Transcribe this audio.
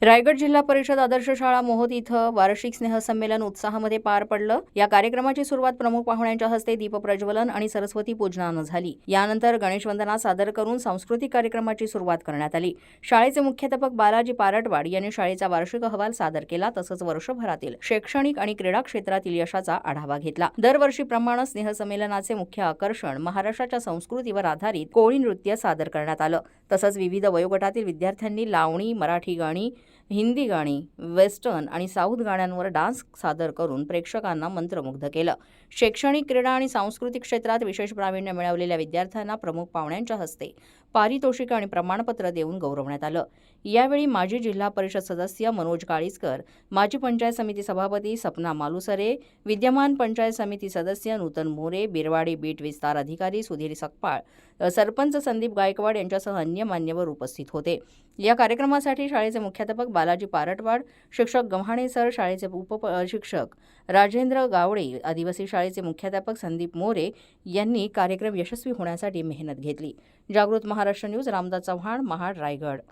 रायगड जिल्हा परिषद आदर्श शाळा मोहोत इथं वार्षिक स्नेहसंमेलन उत्साहामध्ये पार पडलं। या कार्यक्रमाची सुरुवात प्रमुख पाहुण्यांच्या हस्ते दीपप्रज्वलन आणि सरस्वती पूजनानं झाली। यानंतर गणेश वंदना सादर करून सांस्कृतिक कार्यक्रमाची सुरुवात करण्यात आली। शाळेचे मुख्याध्यापक बालाजी पारटवाड यांनी शाळेचा वार्षिक अहवाल सादर केला, तसंच वर्षभरातील शैक्षणिक आणि क्रीडा क्षेत्रातील यशाचा आढावा घेतला। दरवर्षीप्रमाणे स्नेहसंमेलनाचे मुख्य आकर्षण महाराष्ट्राच्या संस्कृतीवर आधारित कोळी नृत्य सादर करण्यात आलं। तसंच विविध वयोगटातील विद्यार्थ्यांनी लावणी, मराठी गाणी, हिंदी गाणी, वेस्टर्न आणि साऊथ गाण्यांवर डान्स सादर करून प्रेक्षकांना मंत्रमुग्ध केलं। शैक्षणिक, क्रीडा आणि सांस्कृतिक क्षेत्रात विशेष प्रावीण्य मिळवलेल्या विद्यार्थ्यांना प्रमुख पाहुण्यांच्या हस्ते पारितोषिक आणि प्रमाणपत्र देऊन गौरवण्यात आलं। यावेळी माजी जिल्हा परिषद सदस्य मनोज काळीजकर, माजी पंचायत समिती सभापती सपना मालुसरे, विद्यमान पंचायत समिती सदस्य नूतन मोरे, बिरवाडी बीट विस्तार अधिकारी सुधीर सकपाळ, सरपंच संदीप गायकवाड यांच्यासह अन्य मान्यवर उपस्थित होते। या कार्यक्रमासाठी शाळेचे मुख्याध्यापक बालाजी पारटवाड, शिक्षक गव्हाणे सर, शाळेचे उपशिक्षक राजेंद्र गावडे, आदिवासी शाळेचे मुख्याध्यापक संदीप मोरे यांनी कार्यक्रम यशस्वी होण्यासाठी मेहनत घेतली। जागृत महाराष्ट्र न्यूज, रामदास चव्हाण, महाड, रायगड।